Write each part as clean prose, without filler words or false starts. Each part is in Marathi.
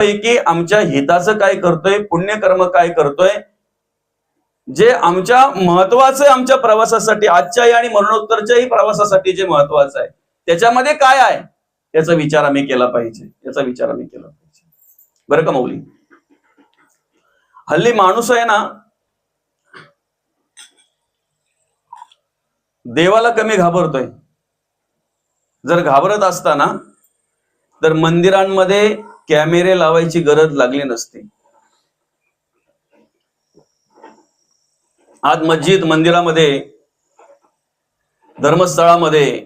की आमच्या हिताचं काय करतोय, पुण्यकर्म काय करतोय, जे आमच्या महत्वाचं आहे आमच्या प्रवासासाठी, आजच्याही आणि मरणोत्तरच्याही प्रवासासाठी जे महत्वाचं आहे त्याच्यामध्ये काय आहे याचा विचार आम्ही केला पाहिजे, बरं का मौली. हल्ली माणूस आहे ना देवाला कमी घाबरतोय. जर घाबरत असताना तर मंदिरांमध्ये कॅमेरे लावायची गरज लागली नसती. आज मस्जिद, मंदिरामध्ये, धर्मस्थळामध्ये,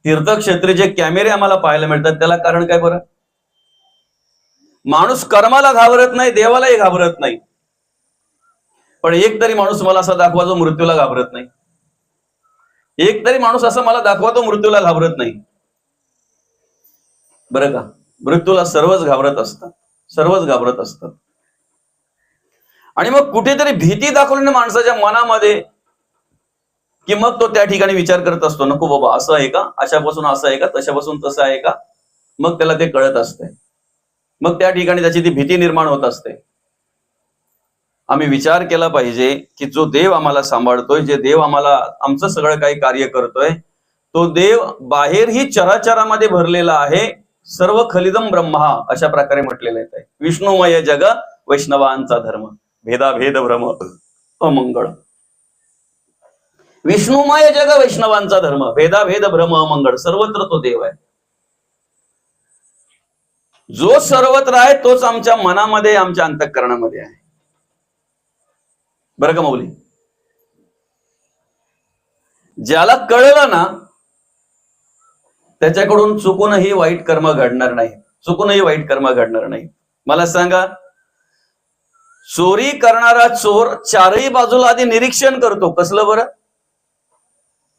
तीर्थक्षेत्री जे कॅमेरे आम्हाला पाहायला मिळतात त्याला कारण काय बरं? माणूस कर्माला घाबरत नाही, देवालाही घाबरत नाही. पण एक तरी माणूस मला असा दाखवा जो मृत्यूला घाबरत नाही. एक तरी माणूस असं मला दाखवा तो मृत्यूला घाबरत नाही. बरं का? मृत्यूला सर्वच घाबरत असतात. आणि मग कुठेतरी भीती दाखवली माणसाच्या मनामध्ये की मग तो त्या ठिकाणी विचार करत असतो, नको बाबा असं आहे का, अशापासून असं आहे का, तशापासून तसं आहे का. मग त्याला ते कळत असते, मग त्या ठिकाणी त्याची ती भीती निर्माण होत असते. आम्ही विचार केला पाहिजे की जो देव आम्हाला सांभाळतोय, जे देव आम्हाला आमचं सगळं काही कार्य करतोय, तो देव बाहेरही चराचरामध्ये भरलेला आहे. सर्व खलिदम ब्रह्मा अशा प्रकारे म्हटलेलं आहे. विष्णुमय जग वैष्णवांचा धर्म, भेदाभेद भ्रम अमंगळ. विष्णुमय जग वैष्णवांचा धर्म, भेदाभेद भ्रम अमंगळ. सर्वत्र तो देव आहे. जो सर्वत्र आहे तोच आमच्या मनामध्ये, आमच्या अंतःकरणामध्ये आहे. बरं का मौली? ज्याला कळलं ना त्याच्याकडून चुकूनही वाईट कर्म घडणार नाही. मला सांगा, चोरी करणारा चोर चारही बाजूला आधी निरीक्षण करतो. कसलं बरं?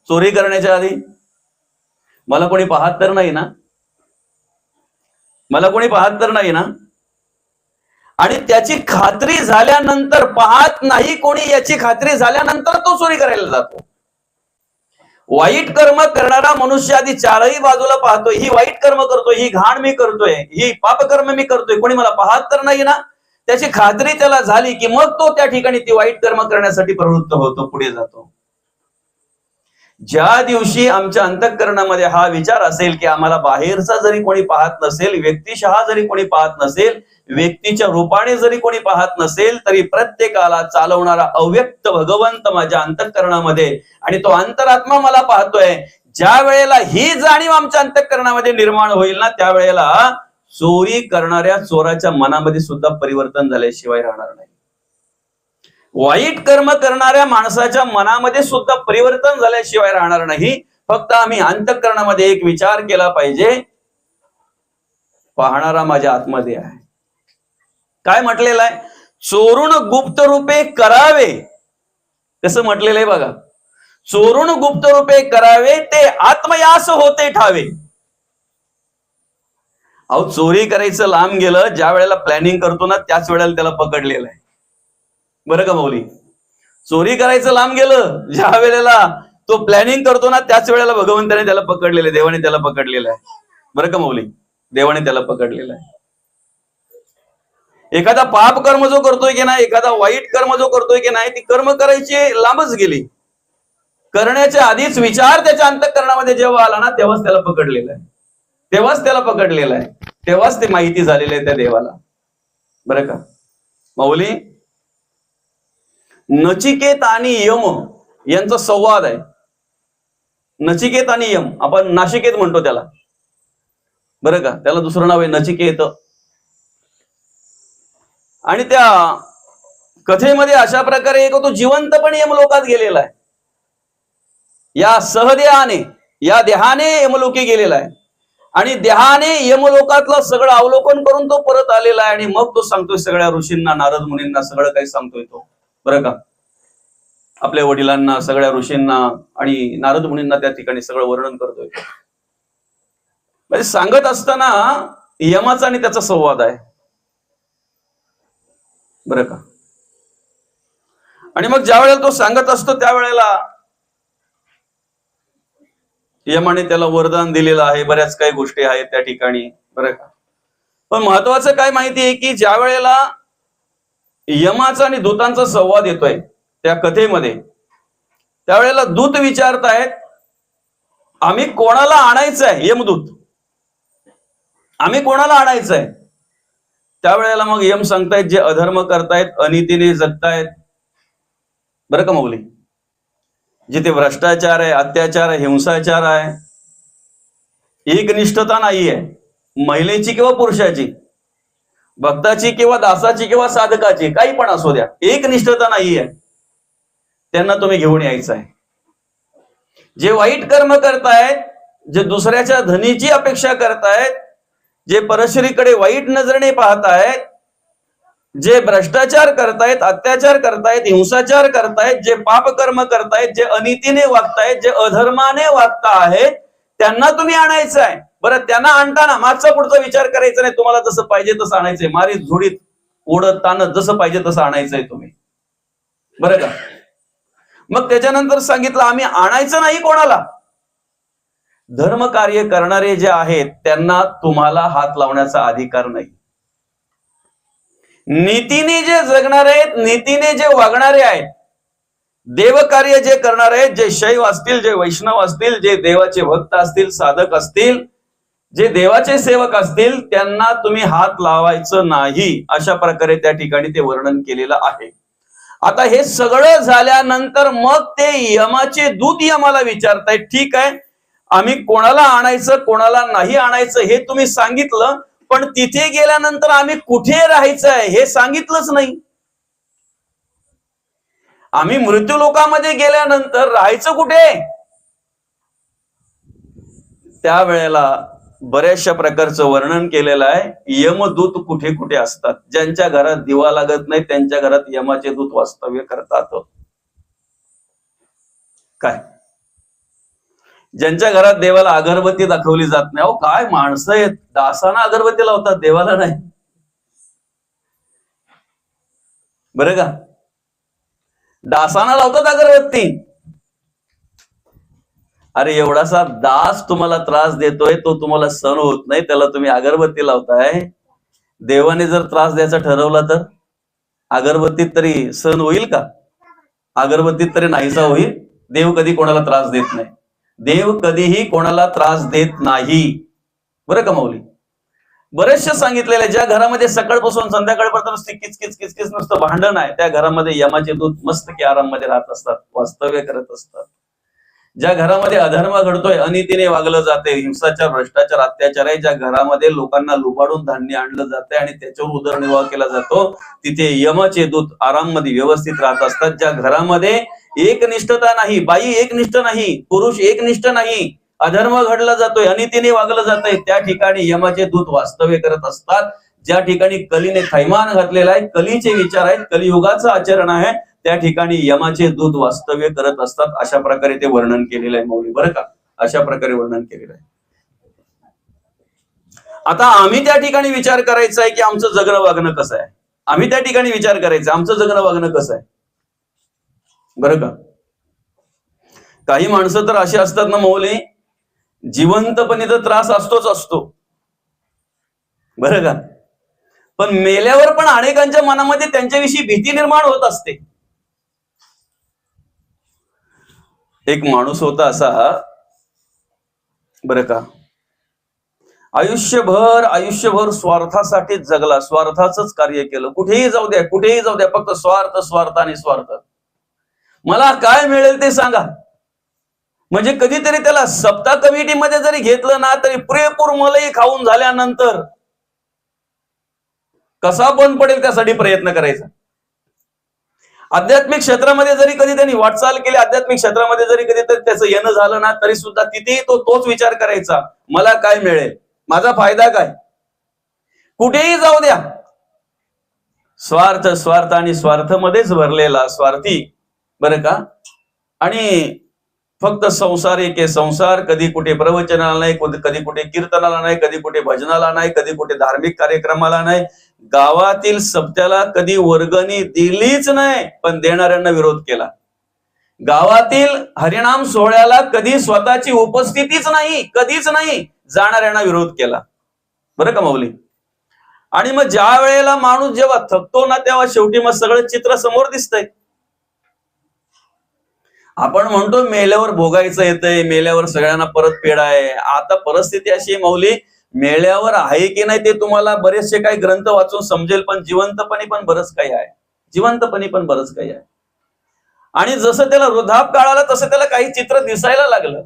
चोरी करण्याच्या आधी मला कोणी पाहत तर नाही ना, आणि त्याची खात्री झाल्यानंतर, पाहत नाही कोणी याची खात्री झाल्यानंतर तो चोरी करायला जातो. वाईट कर्म करणारा मनुष्य आधी चारही बाजूला पाहतोय, ही वाईट कर्म करतोय, ही घाण मी करतोय, ही पापकर्म मी करतोय, कोणी मला पाहत तर नाही ना. त्याची खात्री त्याला झाली की मग तो त्या ठिकाणी ती वाईट कर्म करण्यासाठी प्रवृत्त होतो, पुढे जातो. ज्या दिवशी आमच्या अंतःकरणामध्ये हा विचार असेल की आम्हाला बाहेरचा जरी कोणी पाहत नसेल, व्यक्तिशः जरी कोणी पाहत नसेल, व्यक्तीच्या रूपाने जरी कोणी पाहत नसेल, तरी प्रत्येकाला चालवणारा अव्यक्त भगवंत माझ्या अंतःकरणामध्ये आणि तो अंतरात्मा मला पाहतोय, ज्या वेळेला ही जाणीव आमच्या अंतःकरणामध्ये निर्माण होईल ना, त्यावेळेला चोरी करणाऱ्या चोराच्या मनामध्ये सुद्धा परिवर्तन झाल्याशिवाय राहणार नाही. वाईट कर्म करणाऱ्या माणसाच्या मनामध्ये सुद्धा परिवर्तन झाल्याशिवाय राहणार नाही. फक्त आम्ही अंतःकरणामध्ये एक विचार केला पाहिजे, पाहणारा माझ्या आतमध्ये आहे. काय म्हटलेलं आहे? चोरून गुप्त रूपे करावे. कसं म्हटलेलं आहे बघा, चोरून गुप्त रूपे करावे ते आत्मयास होते ठावे. अहो, चोरी करायचं लांब गेलं, ज्या वेळेला प्लॅनिंग करतो ना त्याच वेळेला त्याला पकडलेलं आहे. बरं का मौली? चोरी करायचं लांब गेलं, ज्या वेळेला तो प्लॅनिंग करतो ना त्याच वेळेला भगवंताने त्याला पकडलेलं आहे, देवाने त्याला पकडलेलं आहे. बरं का मौली? देवाने त्याला पकडलेलं आहे. एखादा पाप कर्म जो करतोय की नाही, एखादा वाईट कर्म जो करतोय की नाही, ती कर्म करायची लांबच गेली, करण्याच्या आधीच विचार त्याच्या अंतःकरणामध्ये जेव्हा आला ना तेव्हाच त्याला पकडलेलं आहे, तेव्हाच ते माहिती झालेली आहे त्या देवाला. बरं का मौली? नचिकेत आणि यम यांचा संवाद आहे. नचिकेत आणि यम, आपण नाशिकेत म्हणतो त्याला. बरं का? त्याला दुसरं नाव आहे नचिकेत. आणि त्या कथेमध्ये अशा प्रकारे एक तो जिवंतपणे यमलोकात गेलेला आहे. या सहदेहाने, या देहाने यमलोकी गेलेला आहे आणि देहाने यमलोकातलं सगळं अवलोकन करून तो परत आलेला आहे. आणि मग तो सांगतोय सगळ्या ऋषींना, नारद मुनींना सगळं काही सांगतोय तो. बरं का? आपल्या वडिलांना, सगळ्या ऋषींना आणि नारद मुनींना त्या ठिकाणी सगळं वर्णन करतोय. म्हणजे सांगत असताना यमाचा आणि त्याचा संवाद आहे. बरं का? आणि मग ज्या वेळेला तो सांगत असतो त्यावेळेला यमाने त्याला वरदान दिलेलं आहे, बऱ्याच काही गोष्टी आहेत त्या ठिकाणी. बरं का? पण महत्वाचं काय माहिती आहे की ज्या वेळेला यमाचा आणि दूतांचा संवाद येतोय त्या कथेमध्ये, त्यावेळेला दूत विचारतायत आम्ही कोणाला आणायचंय, यमदूत आम्ही कोणाला आणायचंय. त्यावेळेला मग यम सांगतायत जे अधर्म करतायत, अनितीने जगतायत. बरं का मौली, जिथे भ्रष्टाचार आहे, अत्याचार आहे, हिंसाचार आहे, एकनिष्ठता नाहीये, महिलेची किंवा पुरुषाची, भक्ताची किंवा दासाची किंवा साधकाची, काही पण असू द्या, एकनिष्ठता नाहीये, त्यांना तुम्ही घेऊन यायचं आहे. जे वाईट कर्म करतायत, जे दुसऱ्याच्या धनीची अपेक्षा करतायत, जे परश्रीकडे वाईट नजरेने पाहतायत, जे भ्रष्टाचार करतायत, अत्याचार करतायत, हिंसाचार करतायत, जे पाप कर्म करतायत, जे अनितीने वागतायत, जे अधर्माने वागता आहेत, त्यांना तुम्ही आणायचं आहे. बरं, त्यांना आणताना मागचा पुढचा विचार करायचा नाही. तुम्हाला जसं पाहिजे तसं आणायचंय, मारी झोडीत ओढत ताणत जसं पाहिजे तसं आणायचंय तुम्ही. बरं का. मग त्याच्यानंतर सांगितलं आम्ही आणायचं नाही कोणाला. धर्म कार्य करणारे जे आहेत त्यांना तुम्हाला हात लावण्याचा अधिकार नाही. नीतीने जे जगणारे आहेत, नीतीने जे वागणारे आहेत, देवकार्य जे करणारे आहेत, जे शैव असतील, जे वैष्णव असतील, जे देवाचे भक्त असतील, साधक असतील, जे देवाचे सेवक असतील, त्यांना तुम्ही हात लावायचं नाही. अशा प्रकारे त्या ठिकाणी ते वर्णन केलेलं आहे. आता हे सगळं झाल्यानंतर मग ते यमाचे दूत यमाला विचारतायत ठीक आहे, आम्ही कोणाला आणायचं कोणाला नाही आणायचं हे तुम्ही सांगितलं, पण तिथे गेल्यानंतर आम्ही कुठे राहायचंय हे सांगितलंच नाही. आम्ही मृत्यू लोकामध्ये गेल्यानंतर राहायचं कुठे. त्यावेळेला बऱ्याचशा प्रकारचं वर्णन केलेलं आहे. यमदूत कुठे कुठे असतात. ज्यांच्या घरात दिवा लागत नाही त्यांच्या घरात यमाचे दूत वास्तव्य करतात. काय, ज्यांच्या घरात देवाला अगरबत्ती दाखवली जात नाही. अहो काय माणसं आहेत, दासांना अगरबत्ती लावतात, देवाला नाही. बरं का, दासांना लावतात अगरबत्ती. अरे एवढासा दास तुम्हाला त्रास देतोय, तो तुम्हाला सहन होत नाही, त्याला तुम्ही अगरबत्ती लावताय. देवाने जर त्रास द्यायचा ठरवला तर अगरबत्तीत तरी सहन होईल का. अगरबत्तीत तरी नाहीसा होईल. देव कधी कोणाला त्रास देत नाही. देव कधीही कोणाला त्रास देत नाही. बरं का माऊली, बरेचसे सांगितलेले ज्या घरामध्ये सकाळपासून संध्याकाळपर्यंत किचकिच किचकिच नुसतं भांडण आहे, त्या घरामध्ये यमाचे दूत मस्त की आराम मध्ये राहत असतात, वास्तव्य करत असतात. ज्या घरामध्ये अधर्म घडतोय, अनितीने वागलं जाते, हिंसाचार, भ्रष्टाचार, अत्याचार आहे, ज्या घरामध्ये लोकांना लुबाडून धान्य आणलं जाते आणि त्याच्यावर उदरनिर्वाह केला जातो, तिथे यमाचे दूत आराम मध्ये व्यवस्थित राहत असतात. ज्या घरामध्ये एकनिष्ठता नाही, बाई एकनिष्ठ नाही, पुरुष एकनिष्ठ नाही, अधर्म घडला जातोय, अनितीने वागलं जातंय, त्या ठिकाणी यमाचे दूत वास्तव्य करत असतात. ज्या ठिकाणी कलीने थैमान घातलेला आहे, कलीचे विचार आहेत, कलियुगाचं आचरण आहे, त्या ठिकाणी यमाचे दूत वास्तव्य करत असतात. अशा प्रकारे ते वर्णन केलेलं आहे मौली. बरं का, अशा प्रकारे वर्णन केलेलं आहे. आता आम्ही त्या ठिकाणी विचार करायचा आहे की आमचं जगणं वागणं कसं आहे. आम्ही त्या ठिकाणी विचार करायचं आमचं जगणं वागणं कसं आहे. बरं का, काही माणसं तर अशी असतात ना मौली, जिवंतपणे तर त्रास असतोच असतो. बरं का, पण मेल्यावर पण अनेकांच्या मनामध्ये त्यांच्याविषयी भीती निर्माण होत असते. एक माणूस होता असा, बरं का, आयुष्यभर स्वार्थासाठीच जगला, स्वार्थाचंच कार्य केलं. कुठेही जाऊ द्या, कुठेही जाऊ द्या, फक्त स्वार्थ स्वार्थ आणि स्वार्थ. मला काय मिळेल ते सांगा. म्हणजे कधीतरी त्याला सप्ताह कमिटीमध्ये जरी घेतलं ना तरी पुरेपूर मलई खाऊन झाल्यानंतर कसा बंद पडेल त्यासाठी प्रयत्न करायचा. आध्यात्मिक क्षेत्रामध्ये जरी कधी त्यांनी वाटचाल केली, आध्यात्मिक क्षेत्रामध्ये जरी कधीतरी त्याचं येणं झालं ना तरी सुद्धा तिथेही तो तोच विचार करायचा, मला काय मिळेल, माझा फायदा काय. कुठेही जाऊ द्या, स्वार्थ स्वार्थ आणि स्वार्थमध्येच भरलेला स्वार्थी. बरं का, आणि फक्त संसार एके संसार. कधी कुठे प्रवचनाला नाही, कधी कुठे कीर्तनाला नाही, कधी कुठे भजनाला नाही, कधी कुठे धार्मिक कार्यक्रमाला नाही. गावातील सप्त्याला कधी वर्गणी दिलीच नाही, पण देणाऱ्यांना विरोध केला. गावातील हरिनाम सोहळ्याला कधी स्वतःची उपस्थितीच नाही, कधीच नाही, जाणाऱ्यांना विरोध केला. बरं का माऊली, आणि मग ज्या वेळेला माणूस जेव्हा थकतो ना, तेव्हा शेवटी मग सगळं चित्र समोर दिसतंय. आपण म्हणतो मेल्यावर भोगायचं येतंय, मेल्यावर सगळ्यांना परत पेड आहे. आता परिस्थिती अशी आहे माऊली, मेल्यावर आहे की नाही ते तुम्हाला बरेचसे काही ग्रंथ वाचून समजेल, पण जिवंतपणी पण बरंच काही आहे. जिवंतपणी पण बरंच काही आहे. आणि जसं त्याला वृद्धाप काळाला तसं त्याला काही चित्र दिसायला लागलं.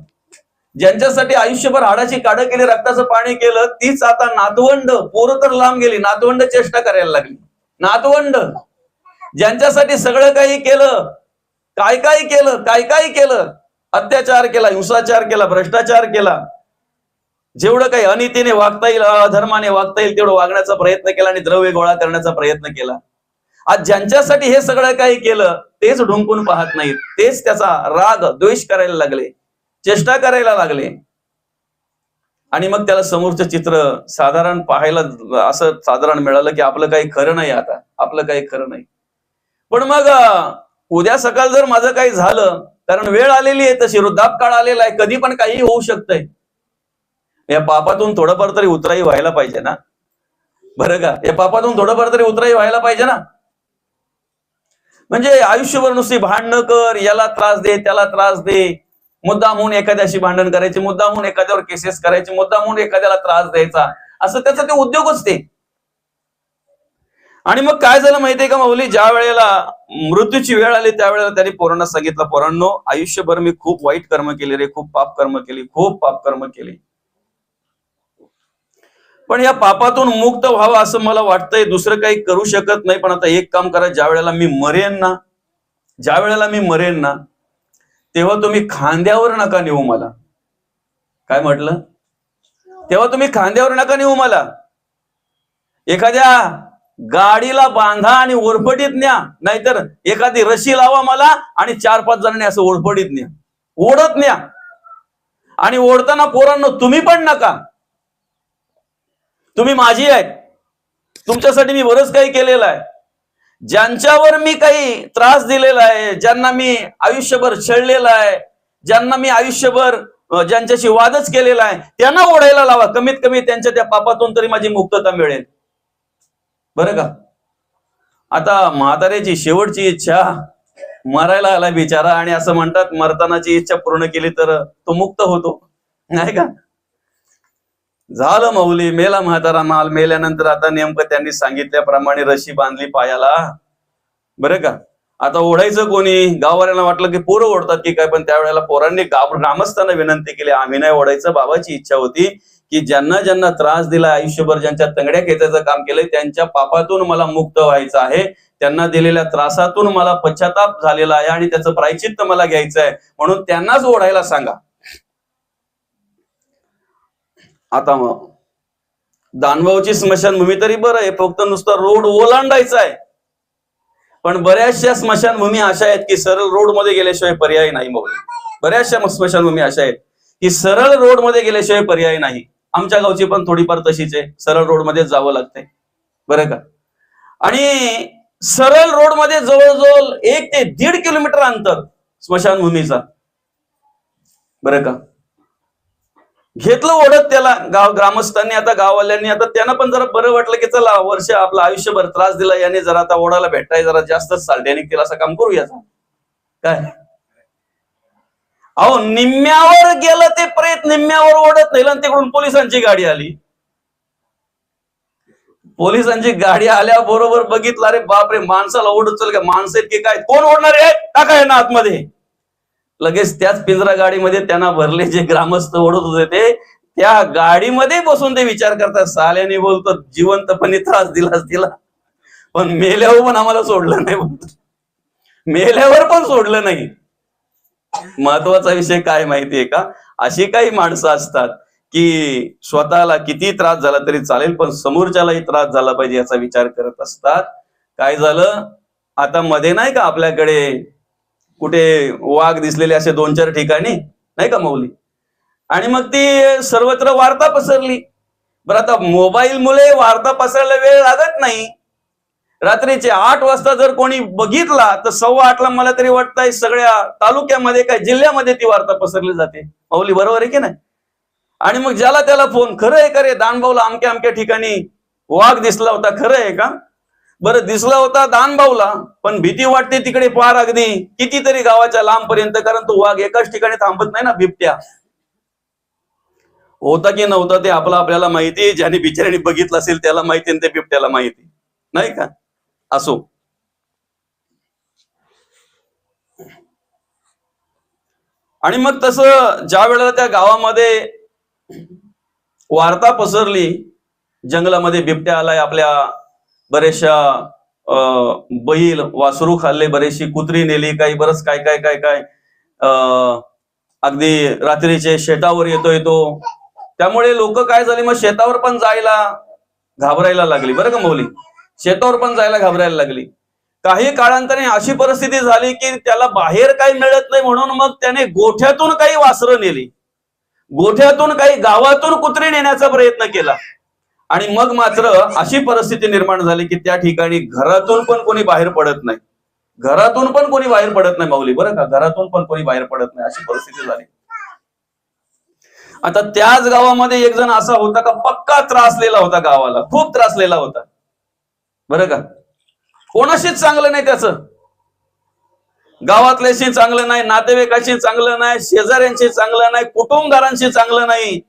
ज्यांच्यासाठी आयुष्यभर हाडाची काढं केली, रक्ताचं पाणी केलं, तीच आता नातवंड, पोरं तर लांब गेली, नातवंड चेष्टा करायला लागली. नातवंड ज्यांच्यासाठी सगळं काही केलं, काय काय केलं, अत्याचार केला, हिंसाचार केला, भ्रष्टाचार केला, जेवढं काही अनितीने वागता येईल, अधर्माने वागता येईल तेवढं वागण्याचा प्रयत्न केला आणि द्रव्य गोळा करण्याचा प्रयत्न केला. आज ज्यांच्यासाठी हे सगळं काही केलं तेच ढुंकून पाहत नाहीत, तेच त्याचा राग द्वेष करायला लागले, चेष्टा करायला लागले. आणि मग त्याला समोरचं चित्र साधारण पाहायला असं साधारण मिळालं की आपलं काही खरं नाही, आता आपलं काही खरं नाही. पण मग उद्या सकाळ जर माझं काही झालं, कारण वेळ आलेली आहे तशी, वृद्धापकाळ आलेला आहे, कधी पण काही होऊ शकतंय. या पापातून थोडंफार तरी उतराई व्हायला पाहिजे ना, बरं का? या पापातून थोडंफार तरी उतराई व्हायला पाहिजे ना. म्हणजे आयुष्यभर नुसती भांडणं कर, याला त्रास दे, त्याला त्रास दे, मुद्दामहून एखाद्याशी भांडण करायचे, मुद्दामहून एखाद्यावर केसेस करायचे, मुद्दामहून एखाद्याला त्रास द्यायचा, असं त्याचा ते उद्योगच ते. आणि मग काय झालं माहितीये का माऊली, ज्या वेळेला मृत्यूची वेळ आली त्यावेळेला त्यांनी पोरांना सांगितलं, पोरांनो, आयुष्यभर मी खूप वाईट कर्म केली रे, खूप पाप कर्म केली, खूप पाप कर्म केली, पण या पापातून मुक्त व्हावं असं मला वाटतंय, दुसरं काही करू शकत नाही. पण आता एक काम करा, ज्या वेळेला मी मरेन ना तेव्हा तुम्ही खांद्यावर नका नेऊ मला. काय म्हटलं? तेव्हा तुम्ही खांद्यावर नका नेऊ मला, एखाद्या गाडीला बांधा आणि ओरफडीत न्या, नाहीतर एखादी रशी लावा मला आणि 4-5 जणांनी असं ओरफडीत न्या, ओढत न्या. आणि ओढताना पोरांनो तुम्ही पण नका, तुम्ही माझी आहेत, तुमच्यासाठी मी बरंच काही केलेलं आहे. ज्यांच्यावर मी काही त्रास दिलेला आहे, ज्यांना मी आयुष्यभर छळलेला आहे, ज्यांना मी आयुष्यभर ज्यांच्याशी वादच केलेला आहे, त्यांना ओढायला लावा, कमीत कमी त्यांच्या त्या पापातून तरी माझी मुक्तता मिळेल, बरं का? आता म्हाताऱ्याची शेवटची इच्छा, मरायला आला बिचारा, आणि असं म्हणतात मरतानाची इच्छा पूर्ण केली तर तो मुक्त होतो, नाही का? झालं माऊली, मेला म्हातारा माल. मेल्यानंतर आता नेमकं त्यांनी सांगितल्याप्रमाणे रशी बांधली पायाला, बरं का? आता ओढायचं कोणी? गाववाल्यांना वाटलं की पोरं ओढतात की काय, पण त्यावेळेला पोरांनी ग्रामस्थांना विनंती केली, आम्ही नाही ओढायचं. बाबाची इच्छा होती की ज्यांना ज्यांना त्रास दिला, आयुष्यभर ज्यांच्या तंगड्या खेचायचं काम केलंय, त्यांच्या पापातून मला मुक्त व्हायचं आहे, त्यांना दिलेल्या त्रासातून मला पश्चाताप झालेला आहे आणि त्याचं प्रायचित्त मला घ्यायचं आहे, म्हणून त्यांनाच ओढायला सांगा. आता मग दानभाऊची स्मशानभूमी तरी बरं आहे, फक्त नुसतं रोड ओलांडायचा आहे. पण बऱ्याचशा स्मशानभूमी अशा आहेत की सरळ रोड मध्ये गेल्याशिवाय पर्याय नाही. मग बऱ्याचशा स्मशानभूमी अशा आहेत की सरळ रोड मध्ये गेल्याशिवाय पर्याय नाही. आमच्या गावची पण थोडीफार तशीच आहे, सरळ रोड मध्ये जावं लागतंय, बरं का? आणि सरळ रोड मध्ये जवळजवळ 1 ते 1.5 किलोमीटर अंतर स्मशानभूमीचा, बरं का? घेतलं ओढत त्याला ग्रामस्थांनी, आता गाववाल्यांनी. आता त्यांना पण जरा बरं वाटलं की चला, वर्ष आपला आयुष्यभर त्रास दिला याने, जरा आता ओढायला भेटताय, जरा जास्तच सालट्याने केला, असं काम करू याचा काय. अहो, निम्म्यावर गेलं ते प्रेत, निम्म्यावर ओढत नाही, आणि तिकडून पोलिसांची गाडी आली. पोलिसांची गाडी आल्याबरोबर बघितलं, अरे बापरे, माणसाला ओढत चल का, माणसं की काय, कोण ओढणार आहे, टाका आहे ना आतमध्ये. लगेच त्याच पिंजरा गाडीमध्ये त्यांना भरले जे ग्रामस्थ ओढत होते ते, त्या गाडीमध्ये बसून ते विचार करतात, साल्याने बोलतो जिवंतपणे त्रास दिलाच दिला, पण मेल्यावर पण आम्हाला सोडलं नाही, मेल्यावर पण सोडलं नाही. महत्वाचा विषय काय माहितीये का, अशी काही माणसं असतात की स्वतःला किती त्रास झाला तरी चालेल, पण समोरच्यालाही त्रास झाला पाहिजे याचा विचार करत असतात. काय झालं, आता मध्ये नाही का आपल्याकडे कुठे वाघ दिसलेले असे 2-4 ठिकाणी, नाही का माऊली? आणि मग ती सर्वत्र वार्ता पसरली. बरं, आता मोबाईल मुळे वार्ता पसरायला वेळ लागत नाही. रात्रीचे 8 वाजता जर कोणी बघितला तर 8:15ला मला तरी वाटतंय सगळ्या तालुक्यामध्ये, काय जिल्ह्यामध्ये ती वार्ता पसरली जाते माऊली, बरोबर आहे की नाही? आणि मग ज्याला त्याला फोन, खरं आहे का रे दानभाऊला अमक्या अमक्या ठिकाणी वाघ दिसला होता, खरं आहे का? बरं, दिसला होता दानभाऊला, पण भीती वाटते तिकडे पार अगदी कितीतरी गावाच्या लांब पर्यंत, कारण तो वाघ एकाच ठिकाणी थांबत नाही ना. बिबट्या होता की नव्हता ते आपल्याला माहिती, ज्याने बिचाऱ्याने बघितलं असेल त्याला माहिती, आणि ते बिबट्याला माहिती, नाही का? असो. आणि मग तसं ज्या वेळेला त्या गावामध्ये वार्ता पसरली, जंगलामध्ये बिबट्या आलाय, आपल्या बरेचशा बैल वासरू खाल्ले, बरेचशी कुत्री नेली, काही बरंच काय काय काय काय अगदी रात्रीचे शेतावर येतोय तो. त्यामुळे लोक काय झाले, मग शेतावर पण जायला घाबरायला लागली, बरं का मौली? शेतावर पण जायला घाबरायला लागली. काही काळांतराने अशी परिस्थिती झाली की त्याला बाहेर काही मिळत नाही, म्हणून मग त्याने गोठ्यातून काही वासरं नेली, गोठ्यातून काही गावातून कुत्री नेण्याचा प्रयत्न केला. आणि मग मात्र अशी परिस्थिती निर्माण झाली की त्या ठिकाणी घरातून पण कोणी बाहेर पडत नाही, घरातून पण कोणी बाहेर पडत नाही माऊली, बरं का? घरातून पण कोणी बाहेर पडत नाही, अशी परिस्थिती झाली. आता त्याच गावामध्ये एक जण असा होता का पक्का त्रासलेला होता, गावाला खूप त्रासलेला होता, बरं का? कोणाशीच चांगलं नाही त्याचं, गावातल्याशी चांगलं नाही, नातेवाईकाशी चांगलं नाही, शेजाऱ्यांशी चांगलं नाही, कुटुंबदारांशी चांगलं नाही.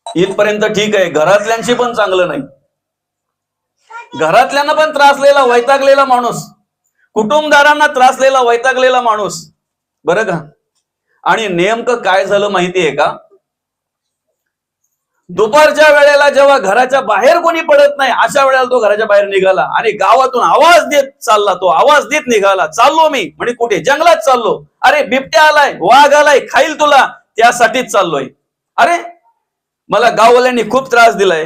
इथपर्यंत ठीक आहे, घरातल्यांशी पण चांगलं नाही, घरातल्यांना पण त्रासलेला वैतागलेला माणूस, कुटुंबदारांना त्रासलेला वैतागलेला माणूस, बरं का? आणि नेमकं काय झालं माहितीये का? दुपारच्या वेळेला जेव्हा घराच्या बाहेर कोणी पडत नाही, अशा वेळेला तो घराच्या बाहेर निघाला आणि गावातून आवाज देत चालला, तो आवाज देत निघाला, चाललो मी, म्हणजे कुठे? जंगलात चाललो. अरे बिबट्या आलाय, वाघ आलाय, खाईल तुला, त्यासाठीच चाललोय. अरे मला गाववाल्यांनी खूप त्रास दिलाय,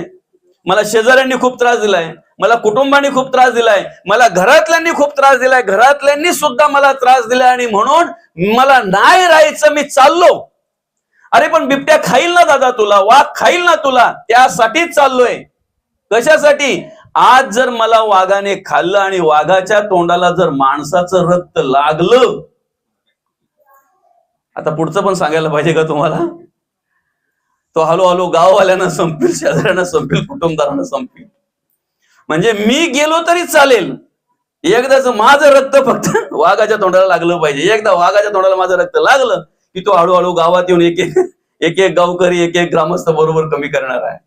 मला शेजाऱ्यांनी खूप त्रास दिलाय, मला कुटुंबाने खूप त्रास दिलाय, मला घरातल्यांनी खूप त्रास दिलाय, घरातल्यांनी सुद्धा मला त्रास दिलाय, आणि म्हणून मला नाही राहायचं, मी चाललो. अरे पण बिबट्या खाईल ना दादा तुला, वाघ खाईल ना तुला, त्यासाठीच चाललोय. कशासाठी? आज जर मला वाघाने खाल्लं आणि वाघाच्या तोंडाला जर माणसाचं रक्त लागलं, आता पुढचं पण सांगायला पाहिजे का तुम्हाला? तो हळूहळू गाववाल्यांना संपील, शेजाऱ्यांना संपील, कुटुंबदारांना संपील. म्हणजे मी गेलो तरी चालेल, एकदाच माझं रक्त फक्त वाघाच्या तोंडाला लागलं पाहिजे. एकदा वाघाच्या तोंडाला माझं रक्त लागलं की तो हळूहळू गावात येऊन एक एक गावकरी, एक एक ग्रामस्थ बरोबर कमी करणार आहे.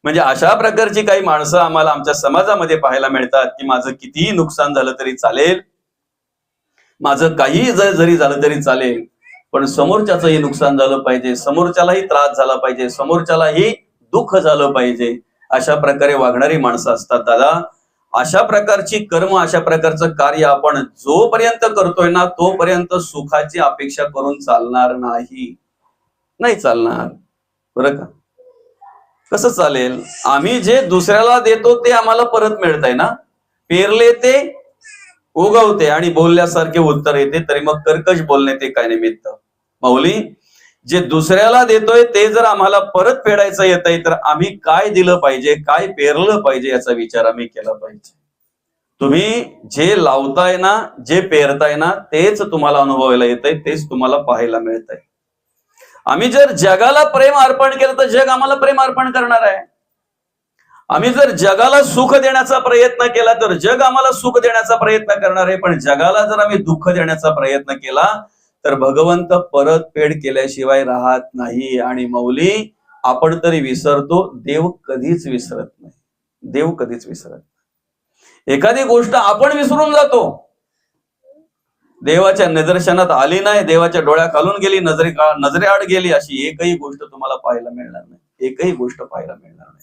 म्हणजे अशा प्रकारची काही माणसं आम्हाला आमच्या समाजामध्ये पाहायला मिळतात की माझं कितीही नुकसान झालं तरी चालेल, माझं काही जरी झालं तरी चालेल, पण समोरच्याचंही नुकसान झालं पाहिजे, समोरच्यालाही त्रास झाला पाहिजे, समोरच्यालाही दुःख झालं पाहिजे, अशा प्रकारे वागणारी माणसं असतात दादा. अशा प्रकारची कर्म, अशा प्रकारचं कार्य आपण जोपर्यंत करतोय ना, तोपर्यंत सुखाची अपेक्षा करून चालणार नाही चालणार, बरं का? कसं चालेल? आम्ही जे दुसऱ्याला देतो ते आम्हाला परत मिळतंय ना. पेरले ते उगवते आणि बोलल्यासारखे उत्तर येते, तरी मग कर्कश बोलणे ते काय निमित्त? माऊली, जे दुसऱ्याला देतोय ते जर आम्हाला परत फेडायचं येतंय, तर आम्ही काय दिलं पाहिजे, काय पेरलं पाहिजे, याचा विचार आम्ही केला पाहिजे. तुम्ही जे लावताय ना, जे पेरताय ना, तेच तुम्हाला अनुभवायला येतंय, तेच तुम्हाला पाहायला मिळतंय. आम्ही जर जगाला प्रेम अर्पण केलं तर जग आम्हाला प्रेम अर्पण करणार आहे. आम्ही जर जगाला सुख देण्याचा प्रयत्न केला तर जग आम्हाला सुख देण्याचा प्रयत्न करणार आहे. पण जगाला जर आम्ही दुःख देण्याचा प्रयत्न केला तर भगवंत परतफेड केल्याशिवाय राहत नाही. आणि मौली, आपण तरी विसरतो, देव कधीच विसरत नाही, देव कधीच विसरत नाही. एखादी गोष्ट आपण विसरून जातो, देवाच्या निदर्शनात आली नाही, देवाच्या डोळ्याखालून गेली, नजरेआड गेली, अशी एकही गोष्ट तुम्हाला पाहायला मिळणार नाही, एकही गोष्ट पाहायला मिळणार नाही.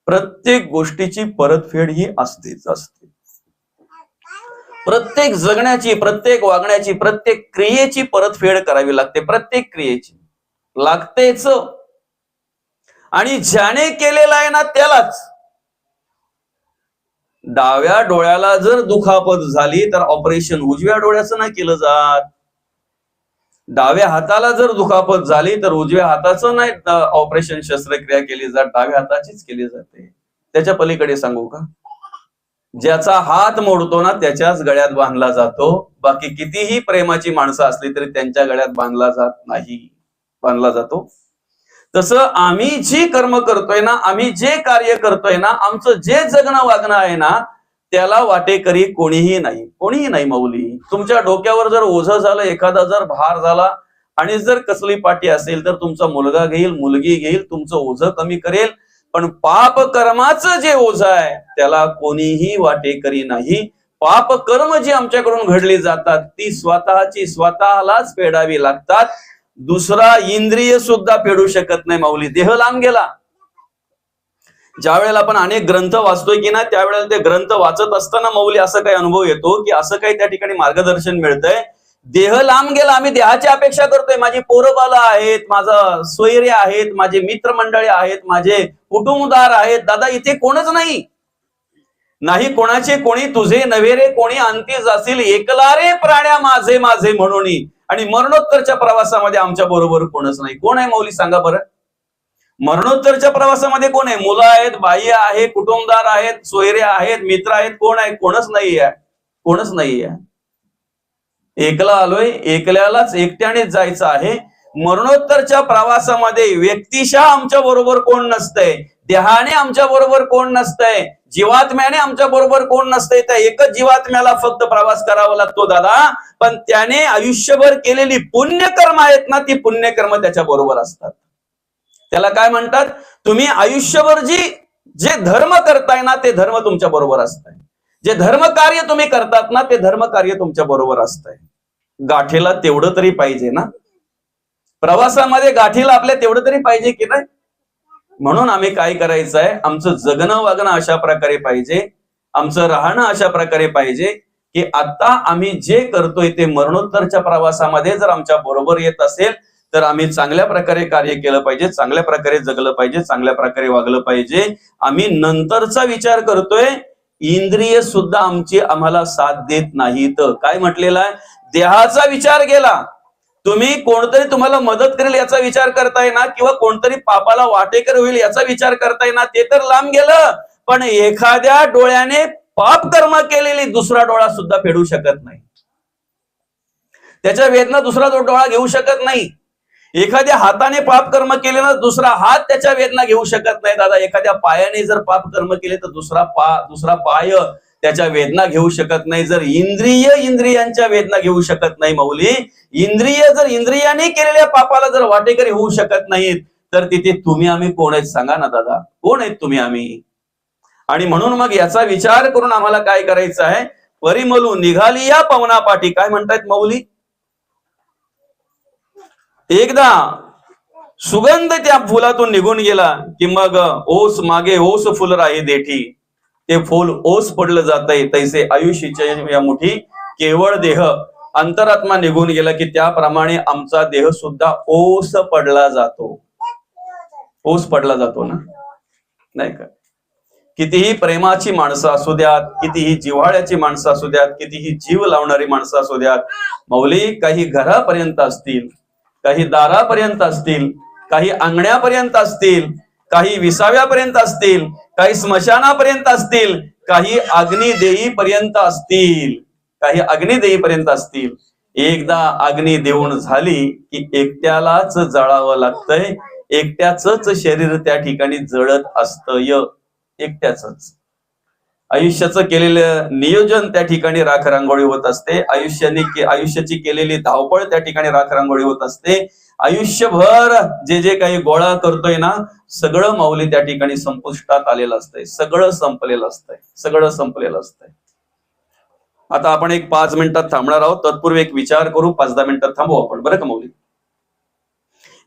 प्रत्येक गोष्टीची परतफेड ही असतेच असते. प्रत्येक जगण्याची, प्रत्येक वागण्याची, प्रत्येक क्रियेची परतफेड करावी लागते, प्रत्येक क्रियेची लागतेच. आणि ज्याने केलेला आहे ना त्यालाच. डाव्या डोळ्याला जर दुखापत झाली तर ऑपरेशन उजव्या डोळ्याचं नाही केलं जात. डाव्या हाताला जर दुखापत झाली तर उजव्या हाताचं नाही ऑपरेशन, शस्त्रक्रिया केली जात, डाव्या हाताचीच केली जाते. त्याच्या पलीकडे सांगू का? ज्याचा हात मोडतो ना त्याच्याच गळ्यात बांधला जातो. बाकी कितीही प्रेमाची माणसं असली तरी त्यांच्या गळ्यात बांधला जात नाही, बांधला जातो. तसं आम्ही जी कर्म करतोय ना, आम्ही जे कार्य करतोय ना, आमचं जे जगणं वागणं आहे ना, त्याला वाटेकरी कोणीही नाही माऊली. तुमच्या डोक्यावर जर ओझं झालं, एखादा जर भार झाला आणि जर कसली पाठी असेल तर तुमचा मुलगा घेईल, मुलगी घेईल, तुमचं ओझं कमी करेल. पण पाप कर्माचं जे ओझं आहे त्याला कोणीही वाटेकरी नाही. पाप कर्म जी आमच्याकडून घडली जातात ती स्वतःलाच फेडावी लागतात. दुसरा इंद्रिय सुद्धा फेडू शकत नाही माऊली. देह लांब गेला. ज्या वेळेला आपण अनेक ग्रंथ वाचतोय की ना, त्यावेळेला ते ग्रंथ वाचत असताना माऊली असं काही अनुभव येतो की असं काही त्या ठिकाणी मार्गदर्शन मिळतंय. देह लांब गेला, आम्ही देहाची अपेक्षा करतोय. माझी पोरबाला आहेत, माझा सोयरे आहेत, माझे मित्रमंडळी आहेत, माझे कुटुंबदार आहेत. दादा इथे कोणच नाही कोणाचे कोणी, तुझे नव्हे रे कोणी, अंती जाशील एकला रे प्राण्या माझे माझे म्हणून. आणि मरणोत्तरच्या प्रवासामध्ये आमच्या बरोबर कोणच नाही. कोण आहे माऊली सांगा बरं? मरणोत्तरच्या प्रवासामध्ये कोण आहे? मुलं आहेत, बाई आहे, कुटुंबदार आहेत, सोयरे आहेत, मित्र आहेत. कोण आहे? कोणच नाहीये. एकला आलोय, एकल्यालाच एकट्यानेच जायचं आहे. मरणोत्तरच्या प्रवासामध्ये व्यक्तिशः आमच्या बरोबर कोण नसतंय, देहाने आमच्या बरोबर कोण नसतंय, जीवात्म्याने आमच्या बरोबर कोण नसतंय. त्या एकच जीवात्म्याला फक्त प्रवास करावा लागतो दादा. पण त्याने आयुष्यभर केलेली पुण्यकर्म आहेत ना, ती पुण्यकर्म त्याच्या बरोबर असतात. त्याला काय म्हणतात? तुम्ही आयुष्यभर जे धर्म करताय ना, ते धर्म तुमच्या बरोबर असतंय. जे धर्म कार्य तुम्ही करतात ना, ते धर्म कार्य तुमच्या बरोबर असतंय. गाठीला तेवढं तरी पाहिजे ना, प्रवासामध्ये गाठीला आपल्या तेवढं तरी पाहिजे की नाही. म्हणून आम्ही काय करायचं आहे, आमचं जगणं वागणं अशा प्रकारे पाहिजे, आमचं राहणं अशा प्रकारे पाहिजे की आता आम्ही जे करतोय ते मरणोत्तरच्या प्रवासामध्ये जर आमच्या बरोबर येत असेल तर आम्ही चांगल्या प्रकारे कार्य केलं पाहिजे, चांगल्या प्रकारे जगलं पाहिजे, चांगल्या प्रकारे वागलं पाहिजे. आम्ही नंतरचा विचार करतोय. इंद्रिय सुद्धा आमची आम्हाला साथ देत नाहीत. काय म्हटलेलं आहे? देहाचा विचार केला, तुम्ही कोणतरी तुम्हाला मदत करेल याचा विचार करताय ना, किंवा कोणतरी पापाला वाटेकर होईल याचा विचार करताय ना, ते तर लांब गेलं. पण एखाद्या डोळ्याने पाप कर्म केलेली दुसरा डोळा सुद्धा फेडू शकत नाही. त्याच्या वेदना दुसरा डोळा घेऊ शकत नाही. एखाद्या हाताने पाप कर्म केले ना, दुसरा हात त्याच्या वेदना घेऊ शकत नाही दादा. एखाद्या पायाने जर पाप कर्म केले तर दुसरा पाय त्याच्या वेदना घेऊ शकत नाही. जर इंद्रियांच्या वेदना घेऊ शकत नाही माऊली, इंद्रिय जर इंद्रियाने केलेल्या पापाला जर वाटेकरी होऊ शकत नाहीत, तर तिथे तुम्ही आम्ही कोण आहेत सांगा ना दादा? कोण आहेत तुम्ही आम्ही? आणि म्हणून मग याचा विचार करून आम्हाला काय करायचं आहे? परिमलू निघाली या पवनापाठी. काय म्हणतायत माऊली? एकदा सुगंध त्या फुलातून निघून गेला की मग ओस मागे ओस फुल राही देठी. ते फुल ओस पडलं जातंय तैसे आयुष्याच्या या मुठी केवळ देह अंतरात्मा निघून गेला की त्याप्रमाणे आमचा देह सुद्धा ओस पडला जातो. ओस पडला जातो ना, नाही का? कितीही प्रेमाची माणसं असू द्यात, कितीही जिव्हाळ्याची माणसं असू द्यात, कितीही जीव लावणारी माणसं असू द्यात माऊली, काही घरापर्यंत असतील, काही दारापर्यंत असतील, काही अंगण्यापर्यंत असतील, काही विसाव्यापर्यंत असतील, काही स्मशानापर्यंत असतील, काही अग्निदेईपर्यंत असतील. एकदा अग्नी देऊन झाली की एकट्यालाच जळावं लागतंय. एकट्याच शरीर त्या ठिकाणी जळत असतंय. एकट्याच आयुष्याचं केलेलं नियोजन त्या ठिकाणी राखरांगोळी होत असते. आयुष्याची केलेली धावपळ त्या ठिकाणी राखरांगोळी होत असते. आयुष्यभर जे काही गोळा करतोय ना, सगळं माऊली त्या ठिकाणी संपुष्टात आलेलं असतंय. सगळं संपलेलं असतंय. आता आपण एक 5 मिनिटात थांबणार आहोत. तत्पूर्वी एक विचार करू. 5-10 मिनिटात थांबू आपण, बरं का माऊली?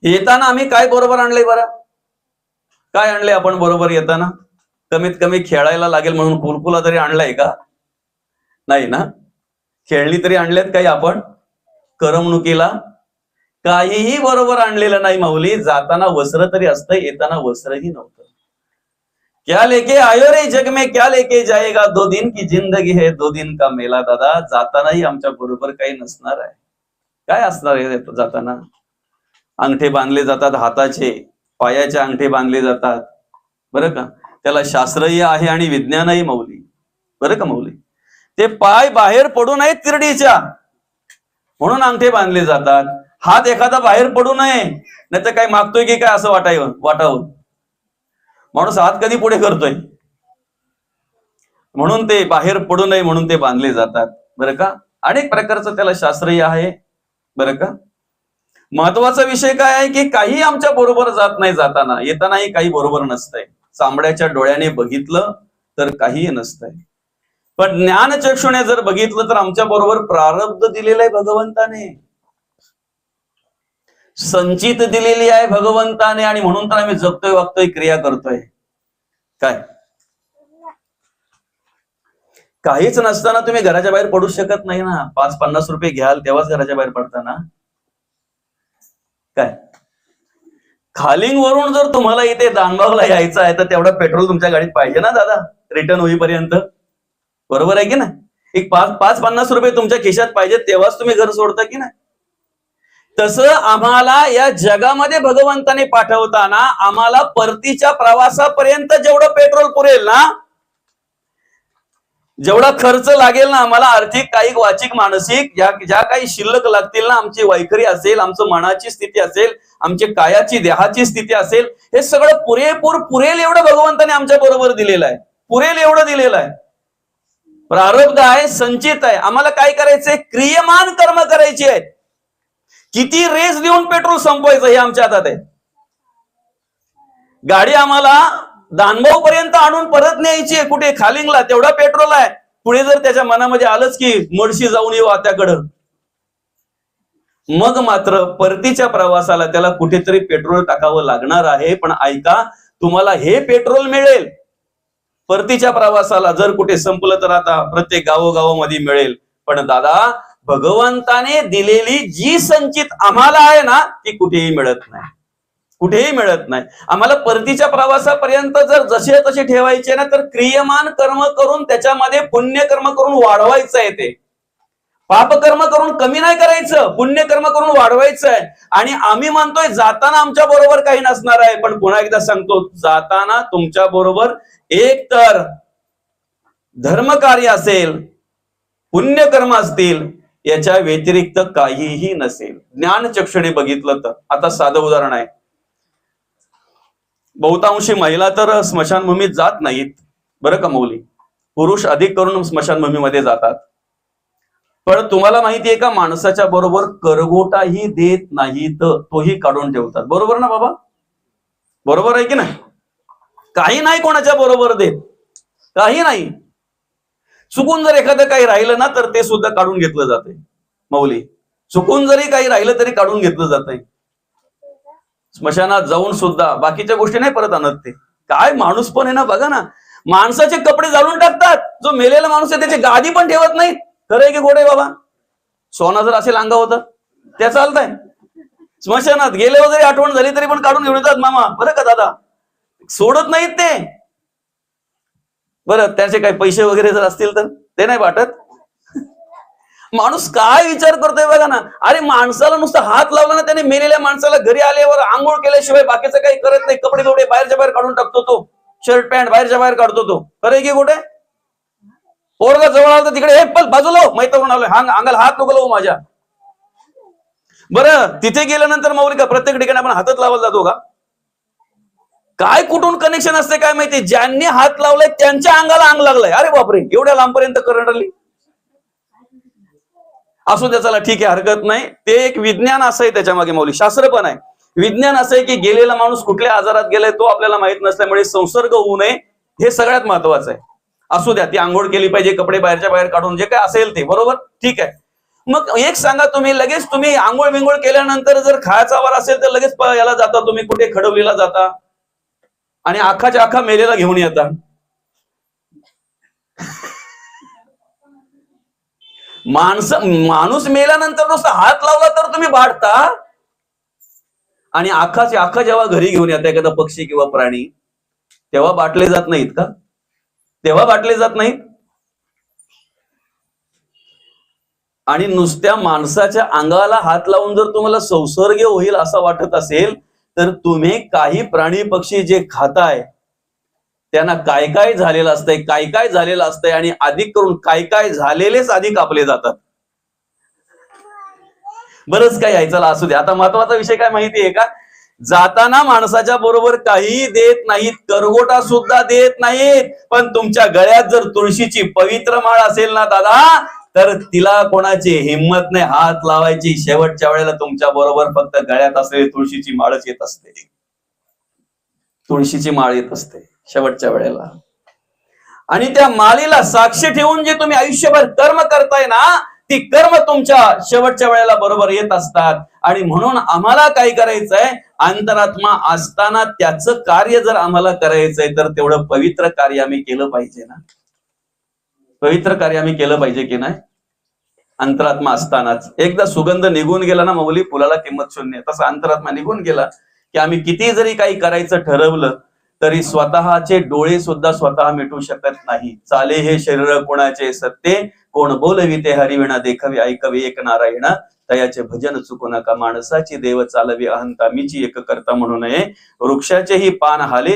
येताना आम्ही काय बरोबर आणलंय बरं? काय आणलंय आपण बरोबर येताना? कमीत कमी खेळायला लागेल म्हणून कुलकुला तरी आणलाय का? नाही ना? खेळणी तरी आणल्यात काही आपण? करमणुकीला काहीही बरोबर आणलेलं नाही माऊली. जाताना वस्त्र तरी असतं, येताना वस्त्रही नव्हतं. क्या लेके आयो रे जग में, क्या लेके जाएगा, 2 दिन की जिंदगी है 2 दिन का मेला. दादा जातानाही आमच्या बरोबर काही नसणार आहे. काय असणार आहे जाताना? अंगठे बांधले जातात हाताचे, पायाचे अंगठे बांधले जातात, बरं का? त्याला शास्त्रही आहे आणि विज्ञानही माऊली, बरं का माऊली? ते पाय बाहेर पडू नयेत तिरडीच्या म्हणून अंगठे बांधले जातात. हात एखादा बाहेर पडू नये, नाही तर काय मागतोय की काय असं वाटावं. माणूस हात कधी पुढे करतोय, म्हणून ते बाहेर पडू नये म्हणून ते बांधले जातात. बरं का, अनेक प्रकारचं त्याला शास्त्रीय आहे. बरं का, महत्वाचा विषय काय आहे की काही आमच्या बरोबर जात नाही, जाताना येतानाही काही बरोबर नसतंय. चांबड्याच्या डोळ्याने बघितलं तर काही नसतंय, पण ज्ञानचक्षुने जर बघितलं तर आमच्या बरोबर प्रारब्ध दिलेलं आहे भगवंताने, संचित दिलेली आहे भगवंताने, आणि म्हणून तर आम्ही जगतोय, वागतोय, क्रिया करतोय. काय काहीच नसताना तुम्ही घराच्या बाहेर पडू शकत नाही ना. 5-50 रुपये घ्याल तेव्हाच घराच्या बाहेर पडताना. काय खालिंग वरून जर तुम्हाला इथे दानगावला यायचं आहे तर तेवढं पेट्रोल तुमच्या गाडीत पाहिजे ना दादा, रिटर्न होईपर्यंत. बरोबर आहे की नाही? एक 5-50 रुपये तुमच्या खिशात पाहिजे तेव्हाच तुम्ही घर सोडता की नाही? तसं आम्हाला या जगामध्ये भगवंताने पाठवताना आम्हाला परतीच्या प्रवासापर्यंत जेवढं पेट्रोल पुरेल ना, जेवढा खर्च लागेल ना आम्हाला, आर्थिक, कायिक, वाचिक, मानसिक, ज्या काही शिल्लक लागतील ना, आमची वैखरी असेल, आमचं मनाची स्थिती असेल, आमची कायाची देहाची स्थिती असेल, हे सगळं पुरेल एवढं भगवंताने आमच्या बरोबर दिलेलं आहे. पुरेल एवढं दिलेलं आहे. प्रारब्ध आहे, संचित आहे. आम्हाला काय करायचंय? क्रियमान कर्म करायची आहेत. किती रेस देऊन पेट्रोल संपवायचं हे आमच्या हातात आहे. गाडी आम्हाला दानभाऊ पर्यंत आणून परत न्यायची आहे, कुठे? खालिंगला. तेवढा पेट्रोल आहे. पुढे जर त्याच्या मनामध्ये आलंच की मडशी जाऊन येऊ आत्याकडं, मग मात्र परतीच्या प्रवासाला त्याला कुठेतरी पेट्रोल टाकावं लागणार आहे. पण ऐका, तुम्हाला हे पेट्रोल मिळेल परतीच्या प्रवासाला. जर कुठे संपलं तर आता प्रत्येक गावोगावामध्ये मिळेल. पण दादा, भगवंताने दिलेली जी संचित आम्हाला आहे ना, ती कुठेही मिळत नाही, कुठेही मिळत नाही. आम्हाला परतीच्या प्रवासापर्यंत जर जसे तसे ठेवायचे ना, तर क्रियमान कर्म करून त्याच्यामध्ये पुण्यकर्म करून वाढवायचं आहे. ते पापकर्म करून कमी नाही करायचं, पुण्यकर्म करून वाढवायचं आहे. आणि आम्ही म्हणतोय जाताना आमच्या बरोबर काही नसणार आहे. पण पुन्हा एकदा सांगतो, जाताना तुमच्या बरोबर एक तर धर्मकार्य असेल, पुण्यकर्म असतील, याच्या व्यतिरिक्त काहीही नसेल. ज्ञानचक्षुने बघितलं तर. आता साधं उदाहरण आहे, बहुतांशी महिला तर स्मशानभूमीत जात नाहीत, बरं का मौली. पुरुष अधिक करून स्मशानभूमीमध्ये जातात. पण तुम्हाला माहिती आहे का, माणसाच्या बरोबर करगोटाही देत नाहीत, तोही काढून ठेवतात. बरोबर ना बाबा? बरोबर आहे की नाही? काही नाही कोणाच्या बरोबर देत, काही नाही. चुकून जर एखादं काही राहिलं ना, तर ते सुद्धा काढून घेतलं जाते मौली. चुकून जरी काही राहिलं तरी काढून घेतलं जातंय. स्मशानात जाऊन सुद्धा बाकीच्या गोष्टी नाही परत आणत ते. काय माणूस पण आहे ना, बघा ना. माणसाचे कपडे जाळून टाकतात. जो मेलेला माणूस आहे त्याची गादी पण ठेवत नाहीत. खरं आहे की खोटं आहे बाबा? सोना जर असेल अंगा होतं त्या चालतंय. स्मशानात गेले वगैरे आठवण झाली तरी पण काढून घेऊन येतात मामा, बरं का दादा, सोडत नाहीत ते. बरं, त्याचे काही पैसे वगैरे जर असतील तर ते नाही वाटत. माणूस काय विचार करतोय बघा ना. अरे माणसाला नुसतं हात लावला ना त्याने, मेलेल्या माणसाला घरी आल्यावर आंघोळ केल्याशिवाय बाकीचं काही करत नाही. कपडे बिपडे बाहेरच्या बाहेर काढून टाकतो तो, शर्ट पॅन्ट बाहेरच्या बाहेर काढतो तो. खरं की कुठे? पोरगा जवळ आला तर तिकडे, हे पल बाजूला हो, माहिती करून आलोय, अंगाला हात नको लावू माझ्या. बरं, तिथे गेल्यानंतर मौलिका प्रत्येक ठिकाणी आपण हातच लावायला जातो का? काय कुठून कनेक्शन असते काय माहिती. ज्यांनी हात लावलाय त्यांच्या अंगाला अंग लागलाय. अरे बापरे, एवढ्या लांबपर्यंत करंट आली. असू द्या, चला ठीक आहे, हरकत नाही. ते एक विज्ञान असं आहे त्याच्या मागे मौली, शास्त्र पण आहे. विज्ञान असं आहे की गेलेला माणूस कुठल्या आजारात गेलाय तो आपल्याला माहित नसल्यामुळे संसर्ग होऊ नये, हे सगळ्यात महत्वाचं आहे. असू द्या, ती आंघोळ केली पाहिजे, कपडे बाहेरच्या बाहेर काढून, जे काय असेल ते, बरोबर, ठीक आहे. मग एक सांगा, लगेच तुम्ही आंघोळ बिंघोळ केल्यानंतर जर खायचा वार असेल तर लगेच याला जाता तुम्ही, कुठे? खडवलीला जाता आणि आखाच्या आखा मेलेला घेऊन येता. माणूस मेल्यानंतर नुसतं हात लावला तर तुम्ही बाळता, आणि आखाचे आखा जेव्हा घरी घेऊन येतात एखादा पक्षी किंवा प्राणी, तेव्हा बाटले जात नाहीत का? तेव्हा बाटले जात नाहीत. आणि नुसत्या माणसाच्या अंगाला हात लावून जर तुम्हाला संसर्ग होईल असं वाटत असेल, तर तुम्ही काही प्राणी पक्षी जे खाताय त्यांना काय काय झालेलं असतंय, काय काय झालेलं असतंय, आणि अधिक करून काय काय झालेलेच अधिक कापले जातात. बरंच काही आहे. चला असू दे. आता महत्वाचा विषय काय माहिती आहे का? जाताना माणसाच्या बरोबर काही देत नाहीत, करगोटा सुद्धा देत नाहीत. पण तुमच्या गळ्यात जर तुळशीची पवित्र माळ असेल ना दादा, तर तिला कोणाची हिंमत नाही हात लावायची. शेवटच्या वेळेला तुमच्या बरोबर फक्त गळ्यात असलेली तुळशीची माळच येत असते. तुळशीची माळ येत असते शेवटच्या वेळेला. आणि त्या माळेला साक्षी ठेवून जे तुम्ही आयुष्यभर कर्म करताय ना, ती कर्म तुमच्या शेवटच्या वेळेला बरोबर येत असतात. आणि म्हणून आम्हाला काय करायचंय, अंतरात्मा असताना त्याचं कार्य जर आम्हाला करायचंय तर तेवढं पवित्र कार्य आम्ही केलं पाहिजे ना. पवित्र कार्य आम्ही केलं पाहिजे की नाही अंतरात्मा असतानाच. एकदा सुगंध निघून गेला ना मौली, फुलाला किंमत शून्य. तसा अंतरात्मा निघून गेला की आम्ही किती जरी काही करायचं ठरवलं तरी स्वतःचे डोळे सुद्धा स्वतः मिटू शकत नाही. चाले हे शरीर कोणाचे सत्ते, कोण बोलविते हरिविणा, देखावे ऐकावे एक नारायण, तयाचे भजन चुकू नका. माणसाची देव चालवी अहंता, मीची एक करता म्हणू नये. वृक्षाचेही पान हाले